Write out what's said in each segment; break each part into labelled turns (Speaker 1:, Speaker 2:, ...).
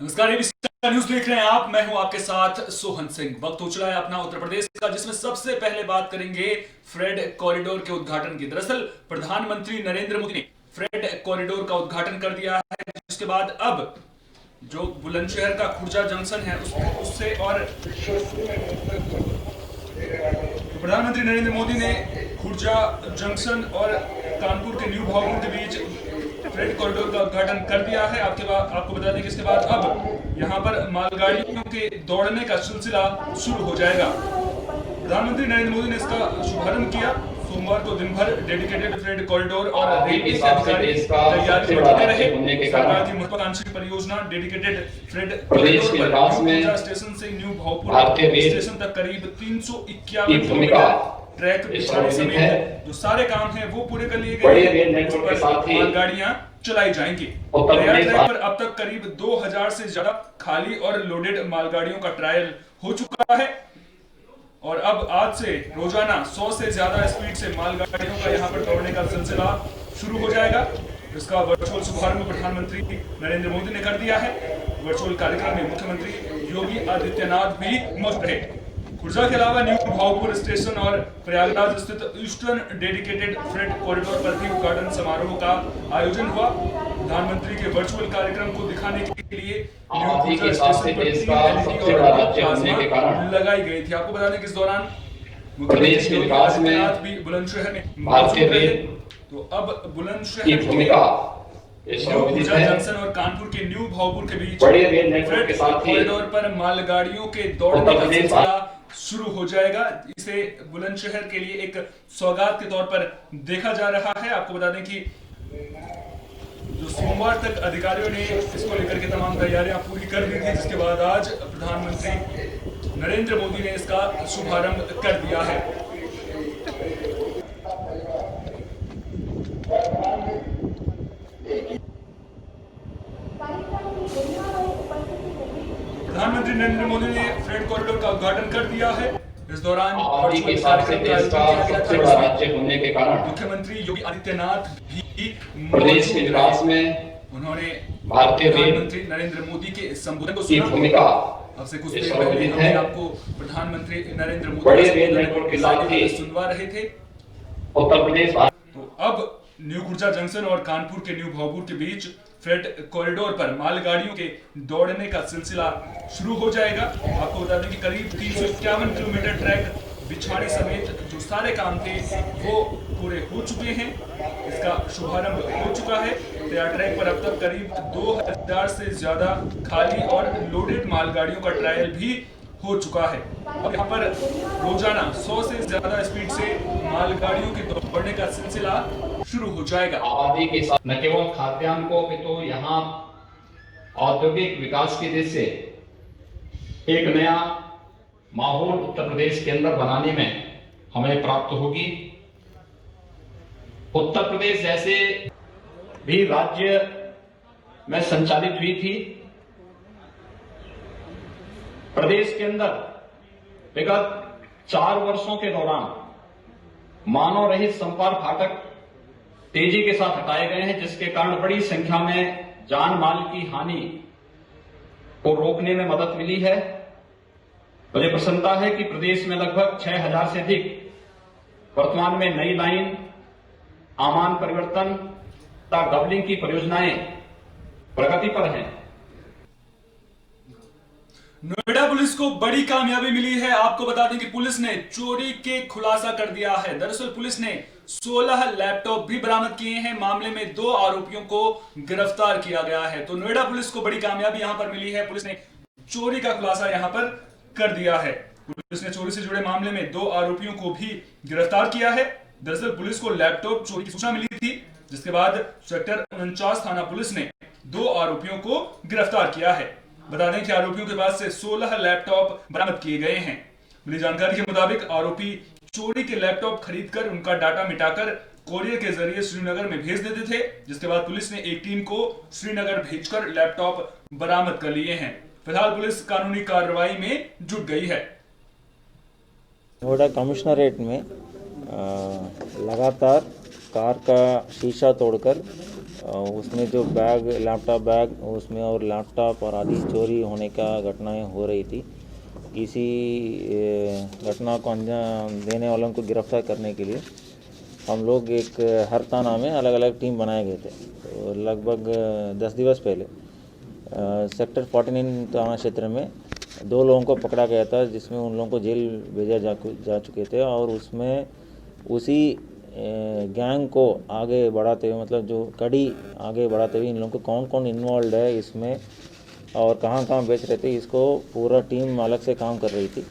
Speaker 1: नमस्कार, ABC news देख रहे हैं आप। मैं हूं आपके साथ सोहन सिंह। वक्त हो चला है अपना उत्तर प्रदेश का, जिसमें सबसे पहले बात करेंगे फ्रेड कॉरिडोर के उद्घाटन की। दरअसल प्रधानमंत्री नरेंद्र मोदी ने फ्रेड कॉरिडोर का उद्घाटन कर दिया है, जिसके बाद अब जो बुलंदशहर का खुर्जा जंक्शन है उससे और प्रधानमंत्री नरेंद्र मोदी ने खुर्जा जंक्शन और कानपुर के न्यू भागपुर के बीच फ्रेड कॉरिडोर का उद्घाटन कर दिया है। आपको बता दें कि इसके बाद अब यहां पर मालगाड़ियों के दौड़ने का सिलसिला शुरू हो जाएगा। प्रधानमंत्री नरेंद्र मोदी ने इसका शुभारंभ किया। सोमवार को दिन भर डेडिकेटेड फ्रेड कॉरिडोर और रेलवे के अधिकारी तैयारी में जुटे रहे। सरकार की महत्वाकांक्षी परियोजना डेडिकेटेड फ्रेड कॉरिडोर पर स्टेशन से न्यू भागपुर स्टेशन तक करीब 351 किलोमीटर ट्रैक बिछाने समेत जो सारे काम हैं वो पूरे कर लिए गए। मालगाड़ियां चलाई जाएंगी। तैयार ट्रैक पर अब तक करीब 2000 से ज्यादा खाली और लोडेड मालगाड़ियों का ट्रायल हो चुका है और अब आज से रोजाना 100 से ज्यादा स्पीड से मालगाड़ियों का यहां पर दौड़ने का सिलसिला शुरू हो जाएगा। इसका वर्चुअल शुभारंभ प्रधानमंत्री नरेंद्र मोदी ने कर दिया है। वर्चुअल कार्यक्रम में मुख्यमंत्री योगी आदित्यनाथ भी मौजूद रहे। खुर्जा के अलावा न्यू भागपुर स्टेशन और प्रयागराज स्थित ईस्टर्न डेडिकेटेड फ्रेड कॉरिडोर पर भी उद्घाटन समारोह का आयोजन हुआ। प्रधानमंत्री के वर्चुअल कार्यक्रम को दिखाने के लिए न्यू खुर्जा स्टेशन पर 3 LED और लगाई गई थी। आपको बता दें कि इस दौरान
Speaker 2: प्रदेश के विकास में
Speaker 1: भी बुलंदशहर में
Speaker 2: भारतीय रेल
Speaker 1: तो अब बुलंदशहर
Speaker 2: की भूमिका
Speaker 1: जंक्शन और कानपुर के न्यू भागपुर के बीच
Speaker 2: बड़े रेल नेटवर्क के साथ ही
Speaker 1: कॉरिडोर पर मालगाड़ियों के दौड़ने का सिलसिला शुरू हो जाएगा। इसे बुलंदशहर के लिए एक सौगात के तौर पर देखा जा रहा है। आपको बता दें कि जो सोमवार तक अधिकारियों ने इसको लेकर के तमाम तैयारियां पूरी कर दी थी, जिसके बाद आज प्रधानमंत्री नरेंद्र मोदी ने इसका शुभारंभ कर दिया है। प्रधानमंत्री नरेंद्र मोदी ने फ्रेड कॉरिडोर का उद्घाटन कर दिया है। इस दौरान
Speaker 2: के हिसाब से देश का सबसे बड़ा राज्य होने के कारण
Speaker 1: मुख्यमंत्री योगी आदित्यनाथ भी
Speaker 2: प्रदेश के विकास में
Speaker 1: उन्होंने
Speaker 2: भारतीय
Speaker 1: प्रधानमंत्री नरेंद्र मोदी के संबोधन को
Speaker 2: की भूमिका
Speaker 1: अब से कुछ देर पहले हमने आपको प्रधानमंत्री नरेंद्र मोदी
Speaker 2: बड़े रेल नेटवर्क के साथ ही
Speaker 1: सुनवा रहे थे।
Speaker 2: उत्तर प्रदेश
Speaker 1: तो अब न्यू खुर्जा जंक्शन और कानपुर के न्यू भागपुर के बीच फ्रेड कॉरिडोर पर मालगाड़ियों के दौड़ने का सिलसिला शुरू हो जाएगा। आपको बता दें कि करीब 351 किलोमीटर ट्रैक बिछाने समेत जो सारे काम थे वो पूरे हो चुके हैं। इसका शुभारंभ हो चुका है। तैयार ट्रैक पर अब तक करीब 2000 से ज्यादा खाली और लोडेड मालगाड़ियों का ट्रायल भी हो चुका है। अब यहाँ पर रोजाना 100 से ज्यादा स्पीड से मालगाड़ियों के दौड़ने का सिलसिला शुरू हो जाएगा।
Speaker 2: आबादी के साथ न केवल खाद्यान्न को तो यहाँ औद्योगिक विकास की दृष्टि से एक नया माहौल उत्तर प्रदेश के अंदर बनाने में हमें प्राप्त होगी। उत्तर प्रदेश जैसे भी राज्य में संचालित हुई थी, प्रदेश के अंदर विगत 4 वर्षों के दौरान मानव रहित संपर्क फाटक तेजी के साथ हटाए गए हैं, जिसके कारण बड़ी संख्या में जान माल की हानि को रोकने में मदद मिली है। मुझे प्रसन्नता है कि प्रदेश में लगभग 6000 से अधिक वर्तमान में नई लाइन, आमान परिवर्तन तथा डबलिंग की परियोजनाएं प्रगति पर हैं।
Speaker 1: नोएडा पुलिस को बड़ी कामयाबी मिली है। आपको बता दें कि पुलिस ने चोरी के खुलासा कर दिया है। दरअसल पुलिस ने 16 लैपटॉप भी बरामद किए हैं। मामले में 2 आरोपियों को गिरफ्तार किया गया है। तो नोएडा पुलिस को बड़ी कामयाबी यहां पर मिली है। पुलिस ने चोरी का खुलासा यहां पर कर दिया है। पुलिस ने चोरी से जुड़े मामले में 2 आरोपियों को भी गिरफ्तार किया है। दरअसल पुलिस को लैपटॉप चोरी की सूचना मिली थी, जिसके बाद सेक्टर 49 थाना पुलिस ने 2 आरोपियों को गिरफ्तार किया है। बता दें कि आरोपियों के पास से 16 लैपटॉप बरामद किए गए हैं। मिली जानकारी के मुताबिक आरोपी चोरी के लैपटॉप खरीदकर उनका डाटा मिटाकर कोरियर के जरिए श्रीनगर में भेज देते थे, जिसके बाद पुलिस ने एक टीम को श्रीनगर भेजकर लैपटॉप बरामद कर लिए हैं। फिलहाल पुलिस कानूनी कार्रवाई में जुट गई है।
Speaker 3: नोएडा कमिश्नरेट में लगातार कार का शीशा तोड़कर उसमें जो बैग, लैपटॉप बैग उसमें और लैपटॉप और आदि चोरी होने का घटनाएं हो रही थी। इसी घटना को अंजाम देने वालों को गिरफ्तार करने के लिए हम लोग एक हर थाना में अलग अलग टीम बनाए गए थे। तो लगभग 10 दिवस पहले सेक्टर 49 थाना क्षेत्र में 2 लोगों को पकड़ा गया था, जिसमें उन लोगों को जेल भेजा जा चुके थे। और उसमें उसी गैंग को आगे बढ़ाते हुए, मतलब जो कड़ी आगे बढ़ाते हुए इन लोगों को कौन कौन इन्वॉल्व है इसमें और कहाँ कहाँ बेच रहे थे, इसको पूरा टीम अलग से काम कर रही थी।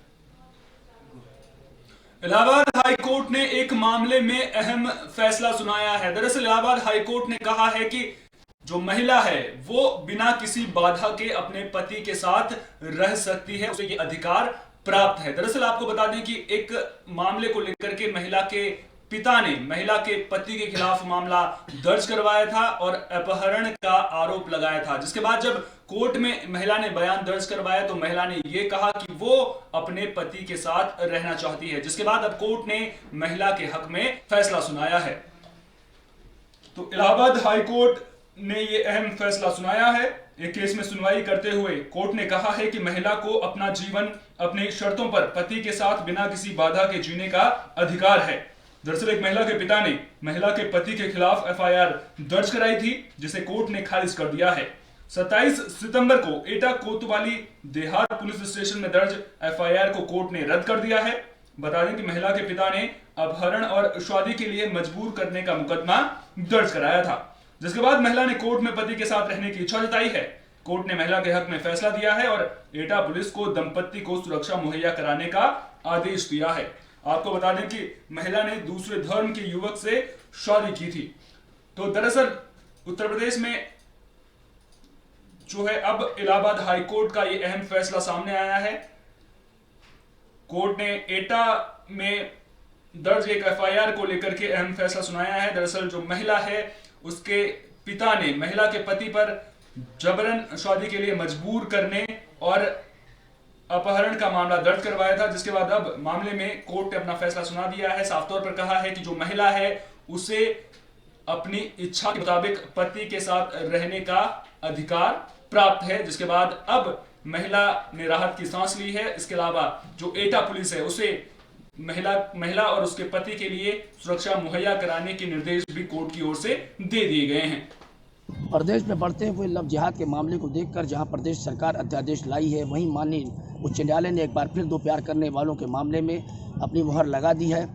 Speaker 1: इलाहाबाद हाई कोर्ट ने एक मामले में अहम फैसला सुनाया है। दरअसल इलाहाबाद हाई कोर्ट ने कहा है कि जो महिला है वो बिना किसी बाधा के अपने पति के साथ रह सकती है, उसे ये अधिकार प्राप्त है। दरअसल आपको बता दें कि एक मामले को लेकर के महिला के पिता ने महिला के पति के खिलाफ मामला दर्ज करवाया था और अपहरण का आरोप लगाया था, जिसके बाद जब कोर्ट में महिला ने बयान दर्ज करवाया तो महिला ने यह कहा कि वो अपने पति के साथ रहना चाहती है, जिसके बाद अब कोर्ट ने महिला के हक में फैसला सुनाया है। तो इलाहाबाद हाई कोर्ट ने यह अहम फैसला सुनाया है। एक केस में सुनवाई करते हुए कोर्ट ने कहा है कि महिला को अपना जीवन अपनी शर्तों पर पति के साथ बिना किसी बाधा के जीने का अधिकार है। दरअसल एक महिला के पिता ने महिला के पति के खिलाफ एफआईआर दर्ज कराई थी, जिसे कोर्ट ने खारिज कर दिया है। 27 सितंबर को एटा कोतवाली देहात पुलिस स्टेशन में दर्ज एफआईआर को कोर्ट ने रद्द कर दिया है। बता दें कि महिला के पिता ने अपहरण और शादी के लिए मजबूर करने का मुकदमा दर्ज कराया था, जिसके बाद महिला ने कोर्ट में पति के साथ रहने की इच्छा जताई है। कोर्ट ने महिला के हक में फैसला दिया है और एटा पुलिस को दंपति को सुरक्षा मुहैया कराने का आदेश दिया है। आपको बता दें कि महिला ने दूसरे धर्म के युवक से शादी की थी। तो दरअसल उत्तर प्रदेश में जो है अब इलाहाबाद हाई कोर्ट का यह अहम फैसला सामने आया है। कोर्ट ने एटा में दर्ज एक एफआईआर को लेकर के अहम फैसला सुनाया है। दरअसल जो महिला है उसके पिता ने महिला के पति पर जबरन शादी के लिए मजबूर करने और अपहरण का मामला दर्ज करवाया था, जिसके बाद अब मामले में कोर्ट ने अपना फैसला सुना दिया है। साफ तौर पर कहा है कि जो महिला है उसे अपनी इच्छा के मुताबिक पति के साथ रहने का अधिकार प्राप्त है, जिसके बाद अब महिला ने राहत की सांस ली है। इसके अलावा जो एटा पुलिस है उसे महिला और उसके पति के लिए सुरक्षा मुहैया कराने के निर्देश भी कोर्ट की ओर से दे दिए गए हैं।
Speaker 4: प्रदेश में बढ़ते हुए लव जिहाद के मामले को देखकर जहां प्रदेश सरकार अध्यादेश लाई है, वहीं माननीय उच्च न्यायालय ने एक बार फिर 2 प्यार करने वालों के मामले में अपनी मुहर लगा दी है।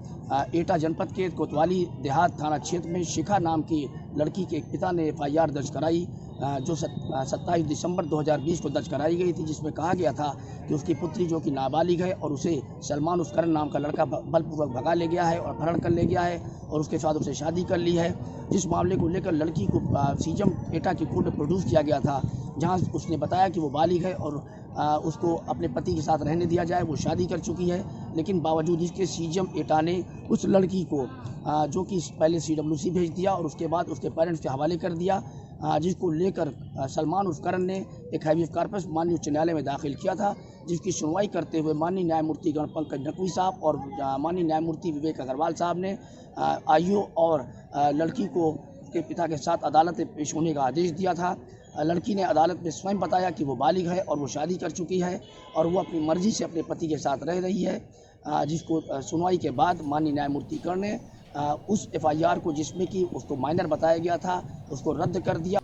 Speaker 4: एटा जनपद के कोतवाली देहात थाना क्षेत्र में शिखा नाम की लड़की के पिता ने एफआईआर दर्ज कराई, जो 27 दिसंबर 2020 को दर्ज कराई गई थी, जिसमें कहा गया था कि उसकी पुत्री जो कि नाबालिग है और उसे सलमान उसकरन नाम का लड़का बलपूर्वक भगा ले गया है और अपहरण कर ले गया है और उसके साथ उसे शादी कर ली है। जिस मामले को लेकर लड़की को सीजम एटा की कोर्ट में प्रोड्यूस किया गया था, जहां उसने बताया कि वो बालिग है और उसको अपने पति के साथ रहने दिया जाए, वो शादी कर चुकी है। लेकिन बावजूद इसके सीजम एटा ने उस लड़की को जो कि पहले CWC भेज दिया और उसके बाद उसके पेरेंट्स के हवाले कर दिया, जिसको लेकर सलमान उसकरन ने एक हैवियस कॉर्पस माननीय उच्च न्यायालय में दाखिल किया था, जिसकी सुनवाई करते हुए माननीय न्यायमूर्ति गण पंकज नकवी साहब और माननीय न्यायमूर्ति विवेक अग्रवाल साहब ने आईओ और लड़की को के पिता के साथ अदालत में पेश होने का आदेश दिया था। लड़की ने अदालत में स्वयं बताया कि वो बालिग है और वो शादी कर चुकी है और वो अपनी मर्जी से अपने पति के साथ रह रही है, जिसको सुनवाई के बाद माननीय न्यायमूर्ति गण ने उस एफआईआर को, जिसमें कि उसको माइनर बताया गया था, उसको रद्द कर दिया।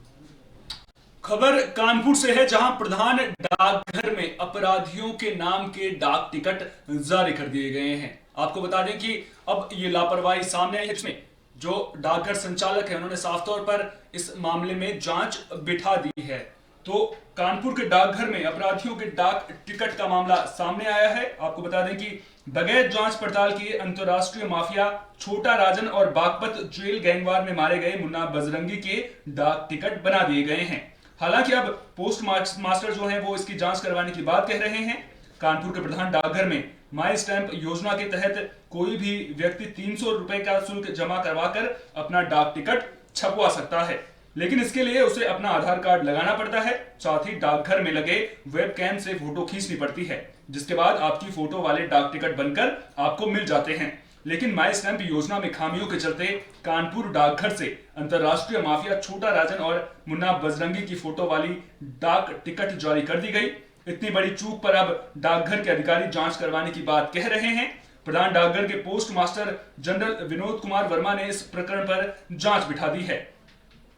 Speaker 1: खबर कानपुर से है, जहां प्रधान डाकघर में अपराधियों के नाम के डाक टिकट जारी कर दिए गए हैं। आपको बता दें कि अब ये लापरवाही सामने आई है, जिसमें जो डाकघर संचालक है उन्होंने साफ तौर पर इस मामले में जांच बिठा दी है। तो कानपुर के डाकघर में अपराधियों के डाक टिकट का मामला सामने आया है। आपको बता दें कि बगैर जांच पड़ताल किए अंतरराष्ट्रीय माफिया छोटा राजन और बागपत जेल गैंगवार में मारे गए मुन्ना बजरंगी के डाक टिकट बना दिए गए हैं। हालांकि अब पोस्ट मास्टर जो है वो इसकी जांच करवाने की बात कह रहे हैं। कानपुर के प्रधान डाकघर में माई स्टैंप योजना के तहत कोई भी व्यक्ति 300 रुपए का शुल्क जमा करवाकर अपना डाक टिकट छपवा सकता है, लेकिन इसके लिए उसे अपना आधार कार्ड लगाना पड़ता है। साथ ही डाकघर में लगे वेबकैम से फोटो खींचनी पड़ती है, जिसके बाद आपकी फोटो वाले डाक टिकट बनकर आपको मिल जाते हैं। लेकिन माई स्टैंप योजना में खामियों के चलते कानपुर डाकघर से अंतरराष्ट्रीय माफिया छोटा राजन और मुन्ना बजरंगी की फोटो वाली डाक टिकट जारी कर दी गई। इतनी बड़ी चूक पर अब डाकघर के अधिकारी जांच करवाने की बात कह रहे हैं। प्रधान डाकघर के post master general Vinod Kumar Verma ने इस प्रकरण पर जांच बिठा दी है।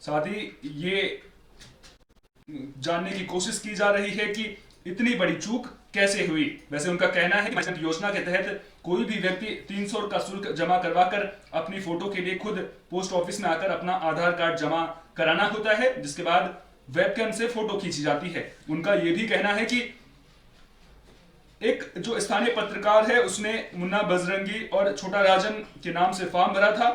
Speaker 1: साथ ही ये जानने की कोशिश की जा रही है कि इतनी बड़ी चूक कैसे हुई। वैसे उनका कहना है कि योजना के तहत कोई भी व्यक्ति 300 का शुल्क जमा करवाकर अपनी फोटो के लिए खुद पोस्ट ऑफिस में आकर अपना आधार कार्ड जमा कराना होता है, जिसके बाद वेबकैम से फोटो खींची जाती है। उनका यह भी कहना है कि एक जो स्थानीय पत्रकार है उसने मुन्ना बजरंगी और छोटा राजन के नाम से फॉर्म भरा था।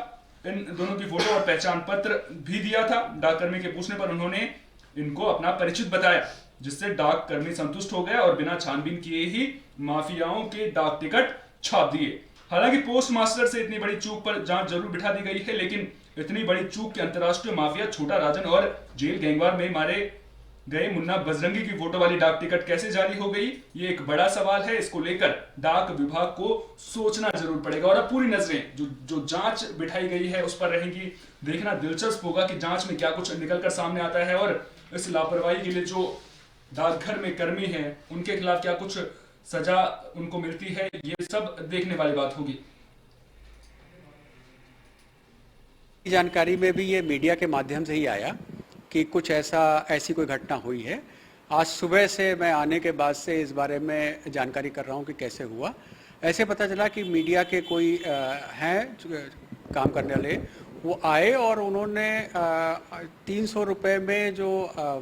Speaker 1: इन दोनों की फोटो और पहचान पत्र भी दिया था। डाककर्मी के पूछने पर उन्होंने इनको अपना परिचित बताया, जिससे डाक कर्मी संतुष्ट हो गया और बिना छानबीन किए ही माफियाओं के डाक टिकट छाप दिए। हालांकि पोस्ट मास्टर से इतनी बड़ी चूक पर जांच जरूर बिठा दी गई है, लेकिन इतनी बड़ी चूक के अंतरराष्ट्रीय माफिया छोटा राजन और जेल गैंगवार में मारे गए मुन्ना बजरंगी की फोटो वाली डाक टिकट कैसे जारी हो गई, ये एक बड़ा सवाल है। इसको लेकर डाक विभाग को सोचना जरूर पड़ेगा और अब पूरी नजरें जो जांच बिठाई गई है उस पर रहेंगी। देखना दिलचस्प होगा कि जांच में क्या कुछ निकलकर सामने आता है और इस लापरवाही के लिए जो डाकघर में कर्मी हैं उनके खिलाफ क्या कुछ सजा उनको मिलती है, ये सब देखने वाली बात होगी।
Speaker 5: जानकारी में भी ये मीडिया के माध्यम से ही आया कि कुछ ऐसी कोई घटना हुई है। आज सुबह से मैं आने के बाद से इस बारे में जानकारी कर रहा हूँ कि कैसे हुआ। ऐसे पता चला कि मीडिया के कोई हैं काम करने वाले, वो आए और उन्होंने 300 रुपये में जो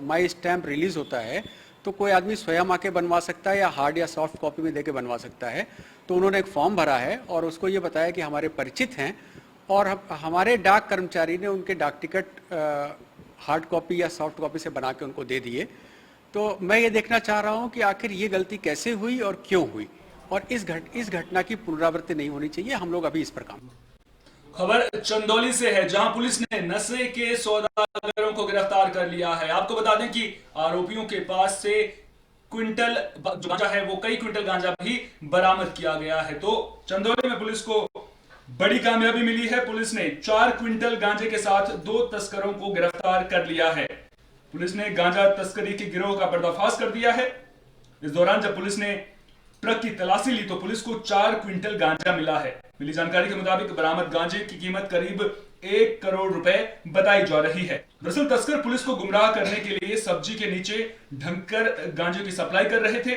Speaker 5: माई स्टैम्प रिलीज़ होता है तो कोई आदमी स्वयं आके बनवा सकता है या हार्ड या सॉफ्ट कॉपी में देके बनवा सकता है। तो उन्होंने एक फॉर्म भरा है और उसको ये बताया कि हमारे परिचित हैं और हमारे डाक कर्मचारी ने उनके डाक टिकट हार्ड कॉपी या सॉफ्ट कॉपी से बना के उनको दे दिए। तो मैं ये देखना चाह रहा हूँ कि आखिर ये गलती कैसे हुई और क्यों हुई, और इस घटना की पुनरावृत्ति नहीं होनी चाहिए। हम लोग अभी इस पर काम।
Speaker 1: खबर चंदौली से है, जहां पुलिस ने नशे के सौदागरों को गिरफ्तार कर लिया है। आपको बता दें कि आरोपियों के पास से क्विंटल जो गांजा है वो कई क्विंटल गांजा भी बरामद किया गया है। तो चंदौली में पुलिस को बड़ी कामयाबी मिली है। पुलिस ने 4 क्विंटल गांजे के साथ 2 तस्करों को गिरफ्तार कर लिया है। पुलिस ने गांजा तस्करी के गिरोह का पर्दाफाश कर दिया है। इस दौरान जब पुलिस ने ट्रक की तलाशी ली तो पुलिस को 4 क्विंटल गांजा मिला है। मिली जानकारी के मुताबिक बरामद गांजे की कीमत करीब 1 करोड़ रुपए बताई जा रही है। दरअसल तस्कर पुलिस को गुमराह करने के लिए सब्जी के नीचे ढंककर गांजे की सप्लाई कर रहे थे।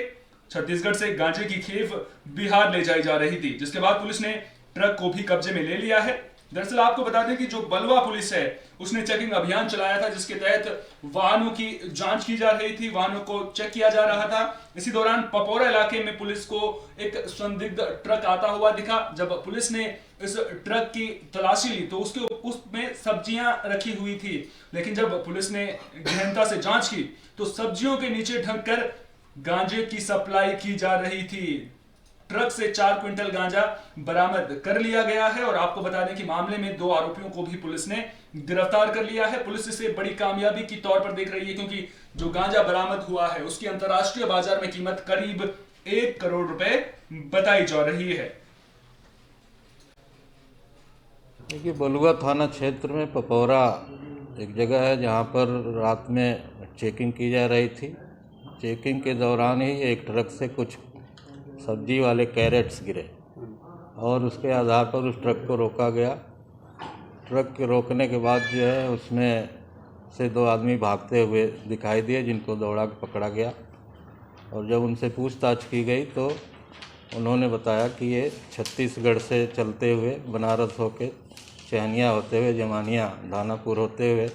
Speaker 1: छत्तीसगढ़ से गांजे की खेप बिहार ले जाई जा रही थी, जिसके बाद पुलिस ने ट्रक को भी कब्जे में ले लिया है। दरअसल आपको बता दें कि जो बलवा पुलिस है उसने चेकिंग अभियान चलाया था, जिसके तहत वाहनों की जांच की जा रही थी, वाहनों को चेक किया जा रहा था। इसी दौरान पपौरा इलाके में पुलिस को एक संदिग्ध ट्रक आता हुआ दिखा। जब पुलिस ने इस ट्रक की तलाशी ली तो उसमें सब्जियां रखी हुई थी, लेकिन जब पुलिस ने गहनता से जांच की तो सब्जियों के नीचे ढककर गांजे की सप्लाई की जा रही थी। ट्रक से 4 क्विंटल गांजा बरामद कर लिया गया है और आपको बता दें कि मामले में 2 आरोपियों को भी पुलिस ने गिरफ्तार कर लिया है। पुलिस इसे बड़ी कामयाबी की तौर पर देख रही है, क्योंकि जो गांजा बरामद हुआ है उसकी अंतर्राष्ट्रीय बाजार में कीमत करीब 1 करोड़ रुपए बताई जा रही है।
Speaker 6: देखिए, बलुआ थाना क्षेत्र में पपौरा एक जगह है जहां पर रात में चेकिंग की जा रही थी। चेकिंग के दौरान ही एक ट्रक से कुछ सब्जी वाले कैरेट्स गिरे और उसके आधार पर उस ट्रक को रोका गया। ट्रक के रोकने के बाद जो है उसमें से 2 आदमी भागते हुए दिखाई दिए, जिनको दौड़ा के पकड़ा गया और जब उनसे पूछताछ की गई तो उन्होंने बताया कि ये छत्तीसगढ़ से चलते हुए बनारस होके चहनिया होते हुए जमानिया दानापुर होते हुए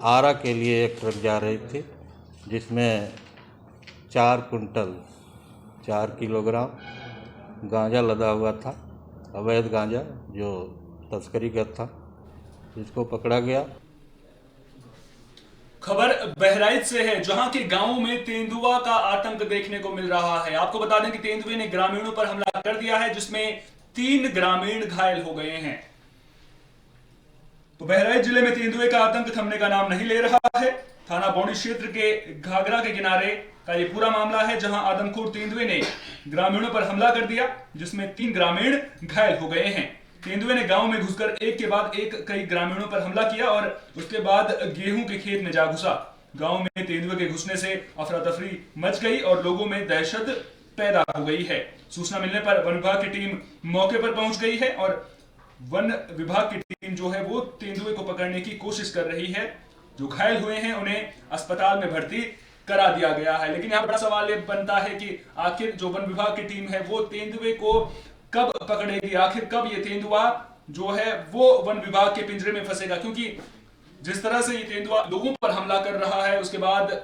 Speaker 6: आरा के लिए एक ट्रक जा रही थी, जिसमें 4 कुंटल 4 किलोग्राम गांजा लदा हुआ था, अवैध गांजा जो तस्करीगत था, जिसको पकड़ा गया।
Speaker 1: खबर बहराइच से है, जहां के गांवों में तेंदुआ का आतंक देखने को मिल रहा है। आपको बता दें कि तेंदुए ने ग्रामीणों पर हमला कर दिया है, जिसमें 3 ग्रामीण घायल हो गए हैं। तो बहराइच जिले में तेंदुए का आतंक थमने का नाम नहीं ले रहा है। थाना बौंडी क्षेत्र के घाघरा के किनारे का ये पूरा मामला है, जहां आदमखोर तेंदुए ने ग्रामीणों पर हमला कर दिया, जिसमें 3 ग्रामीण घायल हो गए हैं। तेंदुए ने गांव में घुसकर एक के बाद एक कई ग्रामीणों पर हमला किया और उसके बाद गेहूं के खेत में जा घुसा। गांव में तेंदुए के घुसने से अफरा तफरी मच गई और लोगों में दहशत पैदा हो गई है। सूचना मिलने पर वन विभाग की टीम मौके पर पहुंच गई है और वन विभाग की टीम जो है वो तेंदुए को पकड़ने की कोशिश कर रही है। जो घायल हुए हैं उन्हें अस्पताल में भर्ती करा दिया गया है। लेकिन यहाँ बड़ा सवाल ये बनता है कि आखिर जो वन विभाग की टीम है वो तेंदुए को कब पकड़ेगी, आखिर कब ये तेंदुआ जो है वो वन विभाग के पिंजरे में फंसेगा, क्योंकि जिस तरह से ये तेंदुआ लोगों पर हमला कर रहा है उसके बाद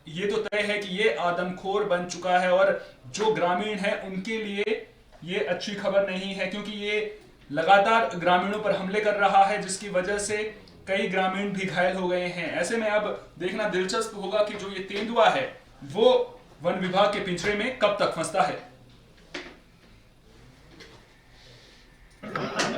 Speaker 1: ये तो तय है कि ये आदमखोर बन चुका है और जो ग्रामीण है उनके लिए ये अच्छी खबर नहीं है, क्योंकि ये लगातार ग्रामीणों पर हमले कर रहा है, जिसकी वजह से कई ग्रामीण भी घायल हो गए हैं। ऐसे में अब देखना दिलचस्प होगा कि जो ये तेंदुआ है वो वन विभाग के पिंजरे में कब तक फंसता है।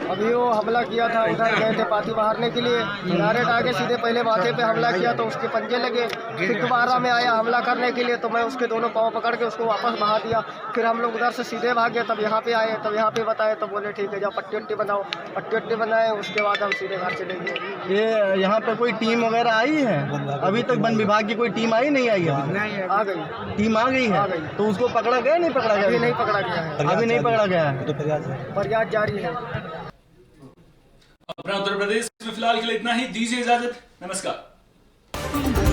Speaker 7: अभी वो हमला किया था, उधर गए थे पाती मारने के लिए, किनारे आगे सीधे पहले माथे पे हमला किया तो उसके पंजे लगे। फिर दोबारा में आया हमला करने के लिए तो मैं उसके दोनों पाँव पकड़ के उसको वापस बहा दिया। फिर हम लोग उधर से सीधे भागे, तब यहाँ पे आए, तब यहाँ पे बताए तो बोले ठीक है जाओ पट्टी वट्टी बनाओ। पट्टी वट्टी बनाए, उसके बाद हम सीधे घर चले गए।
Speaker 8: ये यहाँ पर कोई टीम वगैरह आई है? अभी तक वन विभाग की कोई टीम आई नहीं आई है?
Speaker 7: नहीं, आ गई
Speaker 8: टीम आ गई है तो उसको पकड़ा गया नहीं पकड़ा गया?
Speaker 7: अभी नहीं पकड़ा गया है,
Speaker 8: अभी नहीं पकड़ा गया है,
Speaker 7: प्रयास जारी है।
Speaker 1: अपना उत्तर प्रदेश में फिलहाल के लिए इतना ही, दीजिए इजाजत, नमस्कार।